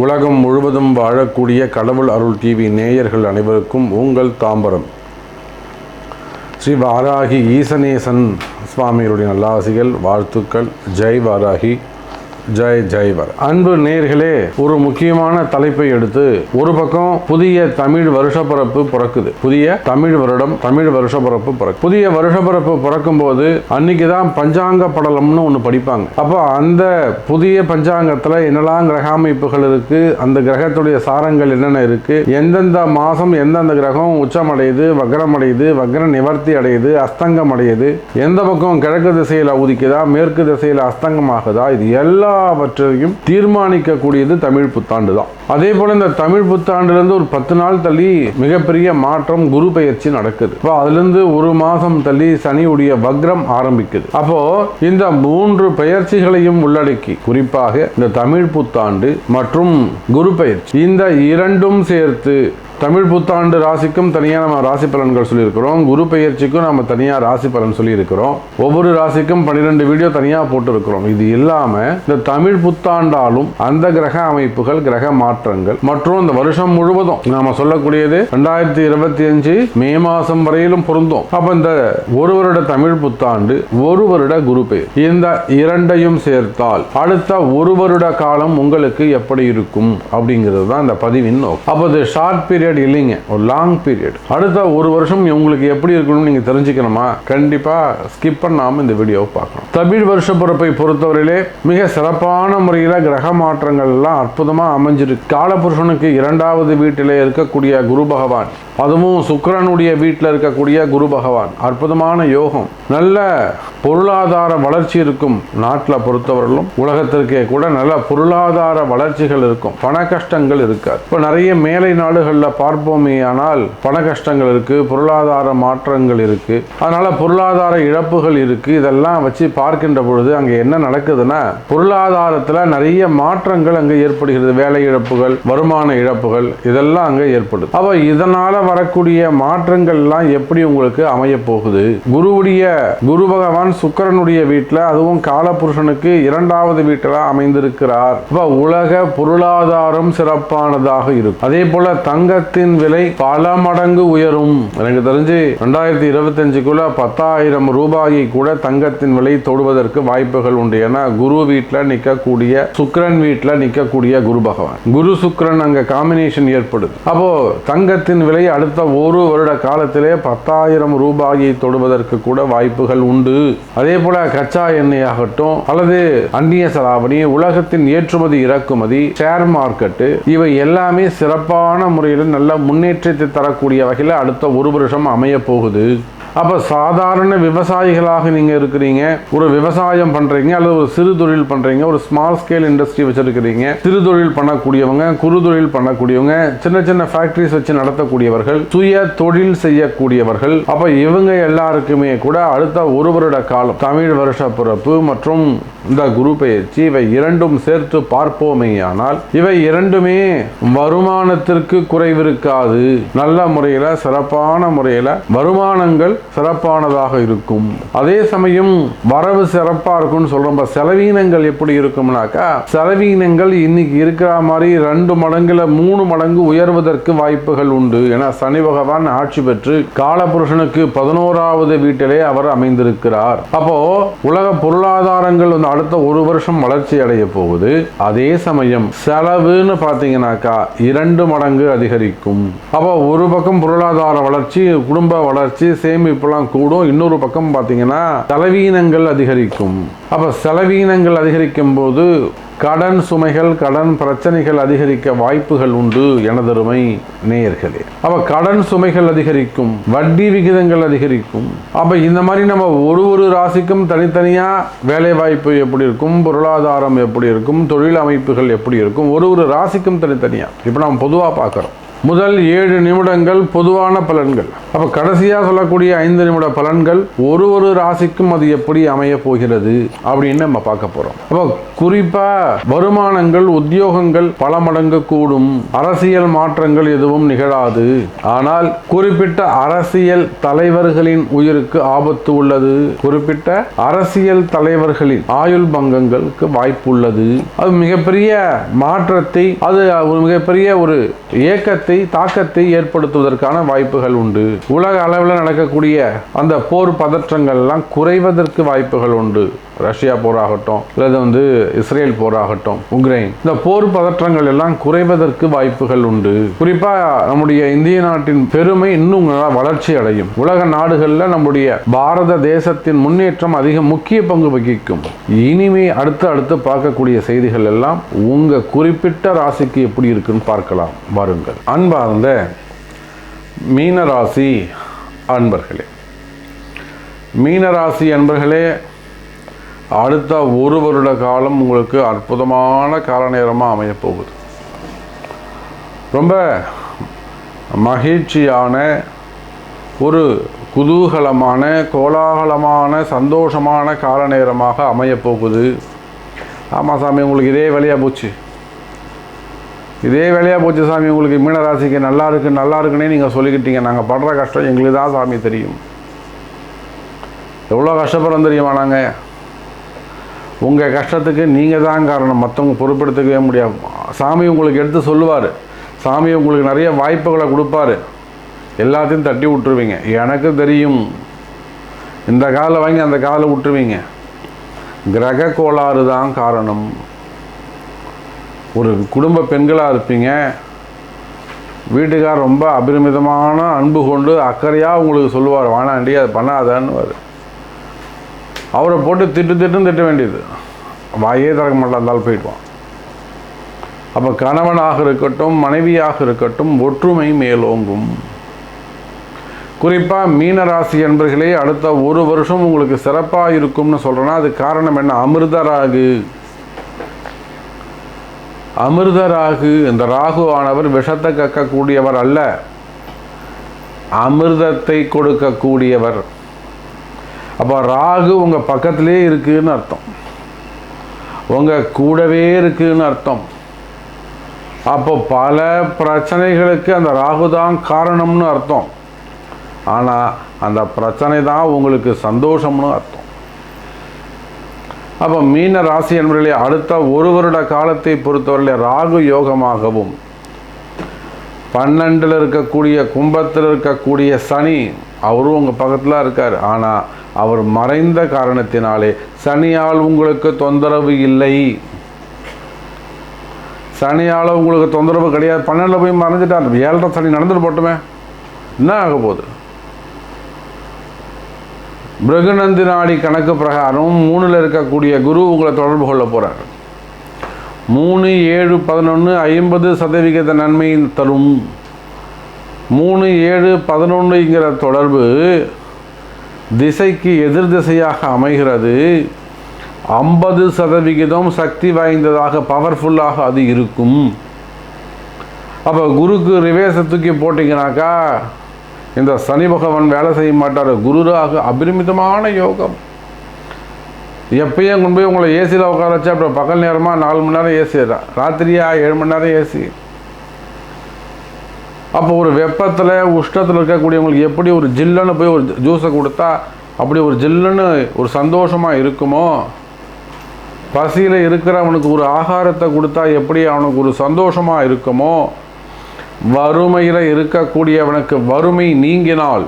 உலகம் முழுவதும் வாழக்கூடிய கடவுள் அருள் டிவி நேயர்கள் அனைவருக்கும் உங்கள் தாம்பரம் ஸ்ரீ வாராகி ஈசனேசன் சுவாமிகளுடைய நல்லாசிகள், வாழ்த்துக்கள். ஜெய் வாராகி, ஜெய் ஜெய் வாராகி. அன்பு நேயர்களே, ஒரு முக்கியமான தலைப்பை எடுத்து, ஒரு பக்கம் புதிய தமிழ் வருஷப்பிறப்பு பிறக்குது. புதிய தமிழ் வருடம், தமிழ் வருஷப்பிறப்பு பிறக்கு. புதிய வருஷப்பிறப்பு பிறக்கும் போது அன்னைக்கு தான் பஞ்சாங்க படலம்னு ஒன்று படிப்பாங்க. அப்போ அந்த புதிய பஞ்சாங்கத்தில் என்னெல்லாம் கிரக அமைப்புகள் இருக்கு, அந்த கிரகத்துடைய சாரங்கள் என்னென்ன இருக்கு, எந்தெந்த மாதம் எந்தெந்த கிரகம் உச்சமடையுது, வக்ரம் அடையுது, வக்ர நிவர்த்தி அடையுது, அஸ்தங்கம் அடையுது, எந்த பக்கம் கிழக்கு திசையில் உதிக்குதா, மேற்கு திசையில் அஸ்தங்கமாகுதா, இது எல்லாவற்றையும் தீர்மானிக்கக்கூடியது தமிழ் புத்தாண்டு தான். அதே போல இந்த தமிழ் புத்தாண்டுலேருந்து ஒரு 10 நாள் தள்ளி மிகப்பெரிய மாற்றம், குரு பெயர்ச்சி நடக்குது. இப்போ அதுலேருந்து ஒரு மாதம் தள்ளி சனியுடைய வக்ரம் ஆரம்பிக்குது. அப்போ இந்த 3 பெயர்ச்சிகளையும் உள்ளடக்கி, குறிப்பாக இந்த தமிழ் புத்தாண்டு மற்றும் குரு பெயர்ச்சி, இந்த இரண்டும் சேர்த்து தமிழ் புத்தாண்டு ராசிக்கும் தனியாக நம்ம ராசி பலன்கள் சொல்லியிருக்கிறோம், குரு பெயர்ச்சிக்கும் நம்ம தனியாக ராசி பலன் சொல்லியிருக்கிறோம். ஒவ்வொரு ராசிக்கும் 12 வீடியோ தனியாக போட்டிருக்கிறோம். இது இல்லாமல் இந்த தமிழ் புத்தாண்டாலும் அந்த கிரக அமைப்புகள், கிரக மாற்றங்கள் மற்றும் இந்த வருஷம் முழுவதும் நாம சொல்லக்கூடியது 2025 மே மாதம் வரையிலும் பொருந்தும். அப்போ இந்த ஒரு வருட தமிழ் புத்தாண்டு, ஒரு வருட குரு பெயர், இந்த இரண்டையும் சேர்த்தால் அடுத்த ஒரு வருட காலம் உங்களுக்கு எப்படி இருக்கும் அப்படிங்கிறது தான் இந்த பதிவின் நோக்கம். அப்போ இது ஷார்ட் பீரியட் இல்லைங்க, ஒரு லாங் பீரியட். அடுத்த ஒரு வருஷம் உங்களுக்கு எப்படி இருக்கணும்னு நீங்க தெரிஞ்சுக்கணுமா, கண்டிப்பா ஸ்கிப் பண்ணாம இந்த வீடியோவை பார்க்கணும். தமிழ் வருஷ பிறப்பை பொறுத்தவரையிலே மிக சிறப்பான முறையில் கிரக மாற்றங்கள் எல்லாம் அற்புதமா அமைஞ்சிருக்கு. காலபுருஷனுக்கு 2வது வீட்டிலே இருக்கக்கூடிய குரு பகவான், அதுவும் சுக்கிரனுடைய வீட்டில் இருக்கக்கூடிய குரு பகவான், அற்புதமான யோகம். நல்ல பொருளாதார வளர்ச்சி இருக்கும். நாட்டில் பொறுத்தவரையிலும் உலகத்திற்கே கூட நல்ல பொருளாதார வளர்ச்சிகள் இருக்கும், பண கஷ்டங்கள் இருக்காது. இப்போ நிறைய மேலை நாடுகளில் பார்ப்போமே, ஆனால் பண கஷ்டங்கள் இருக்கு, பொருளாதார மாற்றங்கள் இருக்கு, அதனால பொருளாதார இழப்புகள் இருக்கு. இதெல்லாம் வச்சு பார்க்கின்ற பொழுது அங்கே என்ன நடக்குதுன்னா, பொருளாதாரத்தில் நிறைய மாற்றங்கள் அங்கே ஏற்படுகிறது. வேலை இழப்புகள், வருமான இழப்புகள், இதெல்லாம் அங்கே ஏற்படுது. அப்போ இதனால வரக்கூடிய மாற்றங்கள் எல்லாம் எப்படி உங்களுக்கு அமைய போகுது? குரு பகவான் சுக்கிரனுடைய வீட்டில், அதுவும் காலபுருஷனுக்கு 2வது வீட்டில் அமைந்திருக்கிறார். உலக பொருளாதாரம் சிறப்பானதாக இருக்கும். அதே போல தங்கத்தின் விலை பல மடங்கு உயரும். எனக்கு தெரிஞ்சு 2025க்குள்ள 10,000 ரூபாயை கூட தங்கத்தின் விலை தொடுவதற்கு வாய்ப்புகள் உண்டு. ஏன்னா குரு வீட்டில் நிற்கக்கூடிய, சுக்கிரன் வீட்டில் நிற்கக்கூடிய குரு பகவான், குரு சுக்கிரன் அங்க காம்பினேஷன் ஏற்படுது. அப்போ தங்கத்தின் விலை அடுத்த ஒரு வருட காலத்திலே 10,000 ரூபாயை தொடுவதற்கு கூட வாய்ப்புகள் உண்டு. அதே போல கச்சா எண்ணெய் ஆகட்டும், அல்லது அந்நிய செலாவணி, உலகத்தின் ஏற்றுமதி இறக்குமதி, ஷேர் மார்க்கெட், இவை எல்லாமே சிறப்பான முறையில் நல்ல முன்னேற்றத்தை தரக்கூடிய வகையில் அடுத்த ஒரு வருஷம் அமைய போகுது. அப்போ சாதாரண விவசாயிகளாக நீங்கள் இருக்கிறீங்க, ஒரு விவசாயம் பண்ணுறீங்க, அல்லது ஒரு சிறு தொழில் பண்ணுறீங்க, ஒரு ஸ்மால் ஸ்கேல் இண்டஸ்ட்ரி வச்சுருக்கிறீங்க, சிறு தொழில் பண்ணக்கூடியவங்க, குறு தொழில் பண்ணக்கூடியவங்க, சின்ன சின்ன ஃபேக்ட்ரிஸ் வச்சு நடத்தக்கூடியவர்கள், சுய தொழில் செய்யக்கூடியவர்கள், அப்போ இவங்க எல்லாருக்குமே கூட அடுத்த ஒரு வருட காலம் தமிழ் வருஷ பிறப்பு மற்றும் இந்த குரு பெயர்ச்சி, இவை இரண்டும் சேர்த்து பார்ப்போமேயானால் இவை இரண்டுமே வருமானத்திற்கு குறைவிருக்காது. நல்ல முறையில், சிறப்பான முறையில் வருமானங்கள் சிறப்பானதாக இருக்கும். அதே சமயம் வரவு சிறப்பா இருக்கும்னு சொல்றோம். செலவீனங்கள் எப்படி இருக்கும்னாக்கா, செலவீனங்கள் இன்னைக்கு இருக்கிற மாதிரி 2 மடங்குல 3 மடங்கு உயர்வதற்கு வாய்ப்புகள் உண்டு. ஏன்னா சனி பகவான் ஆட்சி பெற்று காலபுருஷனுக்கு 11வது வீட்டிலே அவர் அமைந்திருக்கிறார். அப்போ உலக பொருளாதாரங்கள் அடுத்த ஒரு வருஷம் வளர்ச்சி அடைய போகுது. அதே சமயம் செலவுன்னு பாத்தீங்கன்னாக்கா 2 மடங்கு அதிகரிக்கும். அப்போ ஒரு பக்கம் பொருளாதார வளர்ச்சி, குடும்ப வளர்ச்சி, சேமிப்புலாம் கூடும். இன்னொரு பக்கம் பார்த்தீங்கன்னா செலவீனங்கள் அதிகரிக்கும். அப்போ செலவீனங்கள் அதிகரிக்கும் போது கடன் சுமைகள், கடன் பிரச்சனைகள் அதிகரிக்க வாய்ப்புகள் உண்டு எனதருமை நேயர்களே. அப்ப கடன் சுமைகள் அதிகரிக்கும், வட்டி விகிதங்கள் அதிகரிக்கும். அப்ப இந்த மாதிரி நம்ம ஒரு ராசிக்கும் தனித்தனியா வேலை வாய்ப்பு எப்படி இருக்கும், பொருளாதாரம் எப்படி இருக்கும், தொழில் அமைப்புகள் எப்படி இருக்கும், ஒரு ராசிக்கும் தனித்தனியா இப்ப நாம் பொதுவா பார்க்கிறோம். முதல் 7 நிமிடங்கள் பொதுவான பலன்கள். அப்போ கடைசியாக சொல்லக்கூடிய 5 நிமிட பலன்கள் ஒரு ராசிக்கும் அது எப்படி அமைய போகிறது அப்படின்னு நம்ம பார்க்க போறோம். அப்போ குறிப்பா வருமானங்கள், உத்தியோகங்கள் பல மடங்கு கூடும். அரசியல் மாற்றங்கள் எதுவும் நிகழாது. ஆனால் குறிப்பிட்ட அரசியல் தலைவர்களின் உயிருக்கு ஆபத்து உள்ளது. குறிப்பிட்ட அரசியல் தலைவர்களின் ஆயுள் பங்கங்களுக்கு வாய்ப்பு உள்ளது. அது மிகப்பெரிய மாற்றத்தை, அது மிகப்பெரிய ஒரு ஏக்கத்தை, தாக்கத்தை ஏற்படுத்துவதற்கான வாய்ப்புகள் உண்டு. உலக அளவில் நடக்கக்கூடிய அந்த போர் பதற்றங்கள் எல்லாம் குறைவதற்கு வாய்ப்புகள் உண்டு. ரஷ்யா போராகட்டும், அல்லது இஸ்ரேல் போராகட்டும், உக்ரைன், இந்த போர் பதற்றங்கள் எல்லாம் குறைவதற்கு வாய்ப்புகள் உண்டு. குறிப்பா நம்முடைய இந்திய நாட்டின் பெருமை இன்னும் வளர்ச்சி அடையும். உலக நாடுகளில் நம்முடைய பாரத தேசத்தின் முன்னேற்றம் அதிக முக்கிய பங்கு வகிக்கும். இனிமே அடுத்து பார்க்கக்கூடிய செய்திகள் எல்லாம் உங்க குறிப்பிட்ட ராசிக்கு எப்படி இருக்குன்னு பார்க்கலாம் வாருங்கள். அன்பார்ந்த மீனராசி அன்பர்களே, மீனராசி அன்பர்களே, அடுத்த 1 வருட காலம் உங்களுக்கு அற்புதமான கால நேரமாக அமையப்போகுது. ரொம்ப மகிழ்ச்சியான, ஒரு குதூகலமான, கோலாகலமான, சந்தோஷமான கால நேரமாக அமையப்போகுது. ஆமாம் சாமி, உங்களுக்கு இதே வேலையாக போச்சு சாமி. உங்களுக்கு மீனராசிக்கு நல்லா இருக்குன்னே நீங்கள் சொல்லிக்கிட்டீங்க. நாங்கள் படுற கஷ்டம் எங்களுக்கு தான் சாமி தெரியும். எவ்வளோ கஷ்டப்படுறோம் தெரியுமா? நாங்கள் உங்கள் கஷ்டத்துக்கு நீங்கள் தான் காரணம், மற்றவங்க பொறுப்பெடுத்துக்கவே முடியாது. சாமி உங்களுக்கு எடுத்து சொல்லுவார். சாமி உங்களுக்கு நிறைய வாய்ப்புகளை கொடுப்பாரு. எல்லாத்தையும் தட்டி விட்டுருவீங்க. எனக்கு தெரியும், இந்த காலில் வாங்கி அந்த காலில் விட்டுருவீங்க. கிரக கோளாறு தான் காரணம். ஒரு குடும்ப பெண்களாக இருப்பீங்க. வீட்டுக்கார் ரொம்ப அபரிமிதமான அன்பு கொண்டு அக்கறையாக உங்களுக்கு சொல்லுவார், வானாண்டி அது பண்ணாதான்னு. அவரை போட்டு திட்ட வேண்டியது. வாயே திறக்க மாட்டா, இருந்தாலும் போயிடுவான். அப்போ கணவனாக இருக்கட்டும், மனைவியாக இருக்கட்டும், ஒற்றுமை மேலோங்கும். குறிப்பாக மீனராசி என்பர்களே, அடுத்த 1 வருஷம் உங்களுக்கு சிறப்பாக இருக்கும்னு சொல்கிறேன்னா அது காரணம் என்ன? அமிர்தராகு. இந்த ராகு ஆனவர் விஷத்தை கக்கக்கூடியவர் அல்ல, அமிர்தத்தை கொடுக்கக்கூடியவர். அப்போ ராகு உங்கள் பக்கத்திலே இருக்குன்னு அர்த்தம், உங்கள் கூடவே இருக்குன்னு அர்த்தம். அப்போ பல பிரச்சனைகளுக்கு அந்த ராகு தான் காரணம்னு அர்த்தம். ஆனால் அந்த பிரச்சனை தான் உங்களுக்கு சந்தோஷம்னு அர்த்தம். அப்போ மீன ராசி என்பவர்களே, அடுத்த 1 வருட காலத்தை பொறுத்தவரையிலே ராகு யோகமாகவும், 12 இருக்கக்கூடிய கும்பத்தில் இருக்கக்கூடிய சனி அவரும் உங்கள் பக்கத்தில் இருக்கார். ஆனால் அவர் மறைந்த காரணத்தினாலே சனியால் உங்களுக்கு தொந்தரவு இல்லை. சனியால் உங்களுக்கு தொந்தரவு கிடையாது. 12 போய் மறைஞ்சிட்டார். 7 சனி நடந்துட்டு போட்டுமே, என்ன ஆக போகுது? பிருகுநந்தி நாடி கணக்கு பிரகாரம் 3ல் இருக்கக்கூடிய குரு உங்களை தொடர்பு கொள்ள போகிறார். 3, 7, 11 50% நன்மை தரும். 3, 7, 11ங்கிற தொடர்பு திசைக்கு எதிர் திசையாக அமைகிறது. 50% சக்தி வாய்ந்ததாக, பவர்ஃபுல்லாக அது இருக்கும். அப்போ குருக்கு ரிவேர்ஸை தூக்கி போட்டிங்கனாக்கா இந்த சனி பகவான் வேலை செய்ய மாட்டார். குருராக அபரிமிதமான யோகம். எப்பயும் கொண்டு போய் உங்களை ஏசியில் உட்கார வச்சா அப்புறம் பகல் நேரமாக 4 மணி நேரம் ஏசி, ராத்திரியா 7 மணி நேரம் ஏசி. அப்போ ஒரு வெப்பத்தில் உஷ்ணத்தில் இருக்கக்கூடியவங்களுக்கு எப்படி ஒரு ஜில்லுன்னு போய் ஒரு ஜூஸை கொடுத்தா அப்படி ஒரு ஜில்லுன்னு ஒரு சந்தோஷமாக இருக்குமோ, பசியில் இருக்கிறவனுக்கு ஒரு ஆகாரத்தை கொடுத்தா எப்படி அவனுக்கு ஒரு சந்தோஷமாக இருக்குமோ, வறுமையில் இருக்கக்கூடியவனுக்கு வறுமை நீங்கினால்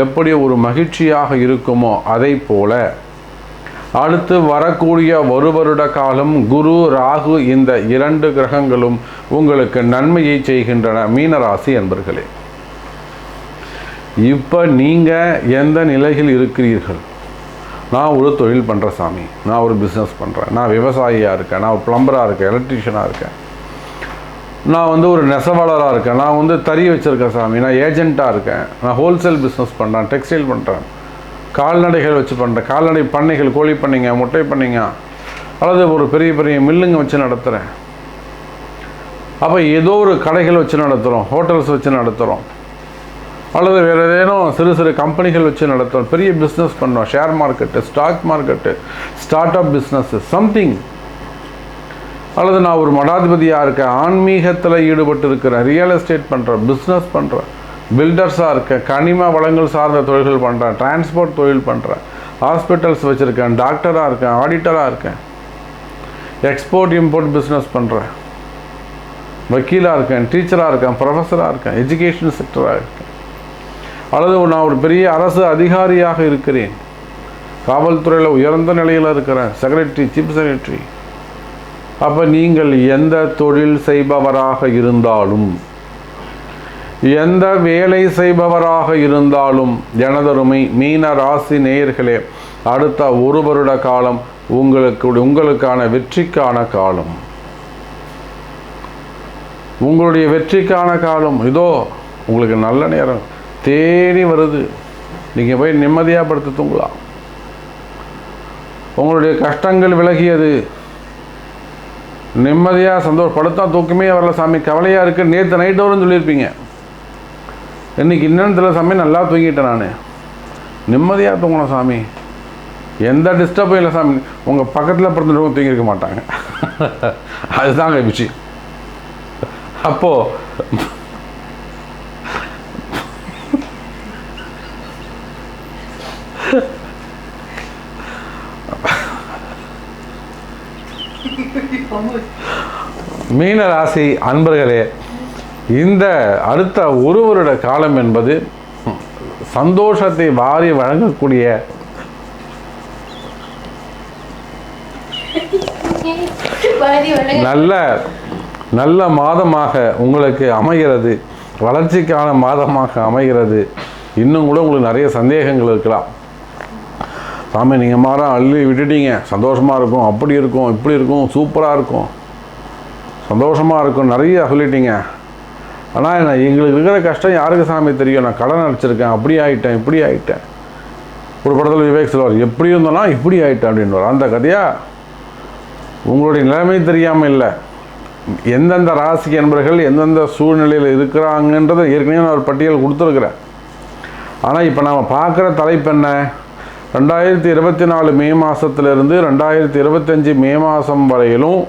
எப்படி ஒரு மகிழ்ச்சியாக இருக்குமோ, அதை போல அடுத்து வரக்கூடிய 1 வருட காலம் குரு ராகு இந்த 2 கிரகங்களும் உங்களுக்கு நன்மையை செய்கின்றன. மீனராசி என்பர்களே, இப்போ நீங்கள் எந்த நிலையில் இருக்கிறீர்கள்? நான் ஒரு தொழில் பண்ணுறேன் சாமி, நான் ஒரு பிஸ்னஸ் பண்ணுறேன், நான் விவசாயியாக இருக்கேன், நான் ஒரு பிளம்பராக இருக்கேன், எலக்ட்ரிஷியனாக இருக்கேன், நான் ஒரு நெசவாளராக இருக்கேன், நான் தறி வச்சுருக்கேன் சாமி, நான் ஏஜெண்ட்டாக இருக்கேன், நான் ஹோல்சேல் பிஸ்னஸ் பண்ணுறேன், டெக்ஸ்டைல் பண்ணுறேன், கால்நடைகள் வச்சு பண்ணுறேன், கால்நடை பண்ணைகள், கோழி பண்ணைங்க, முட்டை பண்ணைங்க, அல்லது ஒரு பெரிய பெரிய மில்லுங்க வச்சு நடத்துகிறேன். அப்போ ஏதோ ஒரு கடைகள் வச்சு நடத்துகிறோம், ஹோட்டல்ஸ் வச்சு நடத்துகிறோம், அல்லது வேறு ஏதேனும் சிறு சிறு கம்பெனிகள் வச்சு நடத்துகிறோம், பெரிய பிஸ்னஸ் பண்ணுறோம், share market, stock market, start up business, something. அல்லது நான் ஒரு மடாதிபதியாக இருக்கேன், ஆன்மீகத்தில் ஈடுபட்டு இருக்கிறேன், ரியல் எஸ்டேட் பண்ணுறேன், பிஸ்னஸ் பண்ணுறேன், பில்டர்ஸாக இருக்கேன், கனிம வளங்கள் சார்ந்த தொழில்கள் பண்ணுறேன், டிரான்ஸ்போர்ட் தொழில் பண்ணுறேன், ஹாஸ்பிட்டல்ஸ் வச்சுருக்கேன், டாக்டராக இருக்கேன், ஆடிட்டராக இருக்கேன், எக்ஸ்போர்ட் இம்போர்ட் பிஸ்னஸ் பண்ணுறேன், வக்கீலாக இருக்கேன், டீச்சராக இருக்கேன், ப்ரொஃபஸராக இருக்கேன், எஜுகேஷன் செக்டராக இருக்கேன், அல்லது நான் ஒரு பெரிய அரசு அதிகாரியாக இருக்கிறேன், காவல்துறையில் உயர்ந்த நிலையில் இருக்கிறேன், செக்ரட்டரி, சீஃப் செக்ரட்டரி. அப்போ நீங்கள் எந்த தொழில் செய்பவராக இருந்தாலும், எந்த வேலை செய்பவராக இருந்தாலும், எனதருமை மீன ராசி நேயர்களே, அடுத்த ஒரு வருட காலம் உங்களுக்கான வெற்றிக்கான காலம். உங்களுடைய வெற்றிக்கான காலம் இதோ உங்களுக்கு நல்ல நேரம் தேடி வருது. நீங்கள் போய் நிம்மதியாக படுத்து தூங்கலாம். உங்களுடைய கஷ்டங்கள் விலகியது, நிம்மதியாக சந்தோஷப்படுத்தா தூக்கமே வரல சாமி, கவலையாக இருக்குது, நேற்று நைட்டு வரும்னு சொல்லியிருப்பீங்க, இன்றைக்கி இன்னும் தெரியல சாமி, நல்லா தூங்கிட்டேன், நான் நிம்மதியாக தூங்கணும் சாமி, எந்த டிஸ்டர்பும் இல்லை சாமி. உங்கள் பக்கத்தில் பிறந்தவங்க தூங்கியிருக்க மாட்டாங்க. அதுதாங்க விஷயம். அப்போது மீன ராசி அன்பர்களே, இந்த அடுத்த ஒரு வருட காலம் என்பது சந்தோஷத்தை வாரி வழங்கக்கூடிய நல்ல மாதமாக உங்களுக்கு அமைகிறது, வளர்ச்சிக்கான மாதமாக அமைகிறது. இன்னும் கூட உங்களுக்கு நிறைய சந்தேகங்கள் இருக்கலாம். சாமி நீங்கள் மாறம் அள்ளி விட்டுட்டீங்க, சந்தோஷமாக இருக்கும், அப்படி இருக்கும், இப்படி இருக்கும், சூப்பராக இருக்கும், சந்தோஷமாக இருக்கும், நிறைய சொல்லிட்டீங்க. ஆனால் எங்களுக்கு இருக்கிற கஷ்டம் யாருக்கு சாமி தெரியும்? நான் கடன் அடிச்சிருக்கேன், அப்படி ஆகிட்டேன், இப்படி ஆகிட்டேன். ஒரு படத்தில் விவேக் சொல்வார், எப்படி இருந்தோன்னா இப்படி ஆகிட்டேன் அப்படின்வார். அந்த கதையாக உங்களுடைய நிலைமை தெரியாமல் இல்லை, எந்தெந்த ராசி என்பர்கள் எந்தெந்த சூழ்நிலையில் இருக்கிறாங்கன்றதை ஏற்கனவே நான் ஒரு பட்டியல் கொடுத்துருக்குறேன். ஆனால் இப்போ நாம் பார்க்குற தலைப்பு என்ன? 2024 மே மாதத்துலேருந்து 2025 மே மாதம் வரையிலும்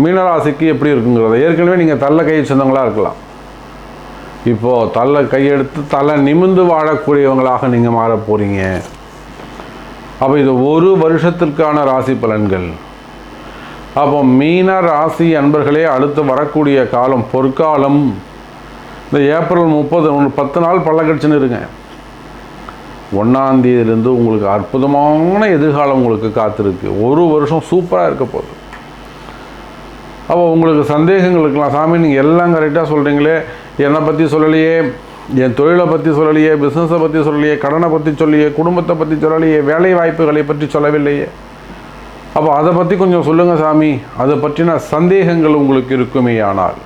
மீனராசிக்கு எப்படி இருக்குங்கிறத ஏற்கனவே நீங்கள் தள்ள கை சொந்தங்களாக இருக்கலாம். இப்போது தள்ள கையெடுத்து தலை நிமிந்து வாழக்கூடியவங்களாக நீங்கள் மாற போகிறீங்க. அப்போ இது ஒரு வருஷத்திற்கான ராசி பலன்கள். அப்போ மீன ராசி அன்பர்களே, அடுத்து வரக்கூடிய காலம் பொற்காலம். இந்த ஏப்ரல் 30 10 நாள் பல்லக்கடிச்சுன்னு இருங்க. 1ஆம் தேதியிலேருந்து உங்களுக்கு அற்புதமான எதிர்காலம் உங்களுக்கு காத்திருக்கு. ஒரு வருஷம் சூப்பராக இருக்க போகுது. அப்போ உங்களுக்கு சந்தேகங்கள் இருக்கலாம், சாமி நீங்கள் எல்லாம் கரெக்டாக சொல்கிறீங்களே, என்னை பற்றி சொல்லலையே, என் தொழிலை பற்றி சொல்லலையே, பிஸ்னஸை பற்றி சொல்லலையே, கடனை பற்றி சொல்லையே, குடும்பத்தை பற்றி சொல்லலையே, வேலை வாய்ப்புகளை பற்றி சொல்லவில்லையே, அப்போ அதை பற்றி கொஞ்சம் சொல்லுங்கள் சாமி. அதை பற்றின சந்தேகங்கள் உங்களுக்கு இருக்குமே ஆனால்,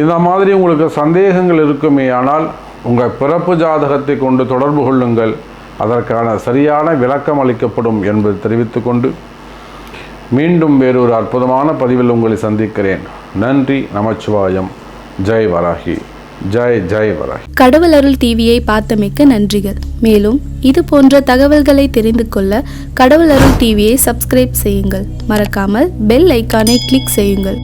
இந்த மாதிரி உங்களுக்கு சந்தேகங்கள் இருக்குமே ஆனால் உங்கள் பிறப்பு ஜாதகத்தை கொண்டு தொடர்பு கொள்ளுங்கள். அதற்கான சரியான விளக்கம் அளிக்கப்படும் என்பதை தெரிவித்துக்கொண்டு மீண்டும் வேறொரு அற்புதமான பதிவில் உங்களை சந்திக்கிறேன். நன்றி. நமச்சிவாயம். ஜெய் வராகி. ஜெய் ஜெய் வராகி. கடவுள் அருள் டிவியை பார்த்தமைக்க நன்றிகள். மேலும் இது போன்ற தகவல்களை தெரிந்து கொள்ள கடவுள் அருள் டிவியை சப்ஸ்கிரைப் செய்யுங்கள். மறக்காமல் பெல் ஐக்கானை கிளிக் செய்யுங்கள்.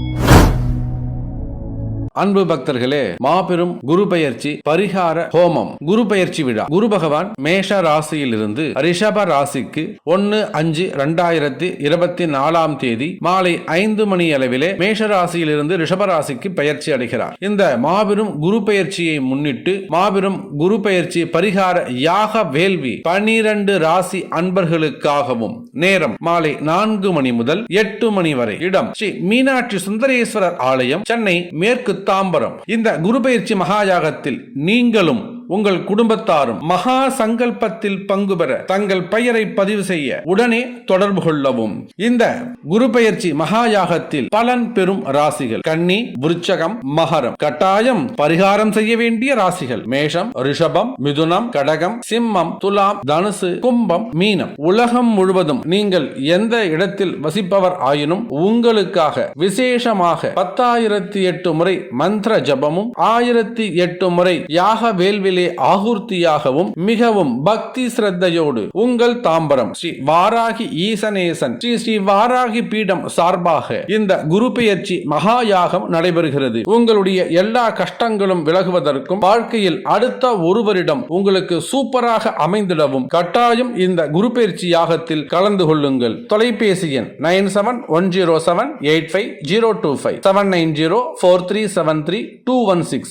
அன்பு பக்தர்களே, மாபெரும் குரு பெயர்ச்சி பரிகார ஹோமம், குரு பெயர்ச்சி விழா. குரு பகவான் மேஷ ராசியில் இருந்து ரிஷப ராசிக்கு 1/5/2024 தேதி மாலை 5 மணி அளவிலே மேஷ ராசியில் இருந்து ரிஷப ராசிக்கு பெயர்ச்சி அடைகிறார். இந்த மாபெரும் குரு பெயர்ச்சியை முன்னிட்டு மாபெரும் குரு பெயர்ச்சி பரிகார யாக வேள்வி 12 ராசி அன்பர்களுக்காகவும் நேரம் மாலை 4 மணி முதல் 8 மணி வரை. இடம் ஸ்ரீ மீனாட்சி சுந்தரேஸ்வரர் ஆலயம், சென்னை மேற்கு தாம்பரம். இந்த குரு பெயர்ச்சி மகாயாகத்தில் நீங்களும் உங்கள் குடும்பத்தாரும் மகா சங்கல்பத்தில் பங்கு பெற தங்கள் பெயரை பதிவு செய்ய உடனே தொடர்பு கொள்ளவும். இந்த குரு பெயர்ச்சி மகா யாகத்தில் பலன் பெறும் ராசிகள் கன்னி, விருச்சகம், மகரம். கட்டாயம் பரிகாரம் செய்ய வேண்டிய ராசிகள் மேஷம், ரிஷபம், மிதுனம், கடகம், சிம்மம், துலாம், தனுசு, கும்பம், மீனம். உலகம் முழுவதும் நீங்கள் எந்த இடத்தில் வசிப்பவர் ஆயினும் உங்களுக்காக விசேஷமாக 10,008 முறை மந்திர ஜபமும் 1008 முறை யாக வேள்விலே ஆகுர்த்தியாகவும் மிகவும் பக்தி சிரத்தையோடு உங்கள் தாம்பரம் ஸ்ரீ வாராகி ஈசனேசன் ஸ்ரீ வாராகி பீடம் சார்பாக இந்த குரு பெயர்ச்சி மகா யாகம் நடைபெறுகிறது. உங்களுடைய எல்லா கஷ்டங்களும் விலகுவதற்கும் வாழ்க்கையில் அடுத்த ஒரு வருடம் உங்களுக்கு சூப்பராக அமைந்திடவும் கட்டாயம் இந்த குரு பெயர்ச்சி யாகத்தில் கலந்து கொள்ளுங்கள். தொலைபேசி எண் 9710785025 7904373 216.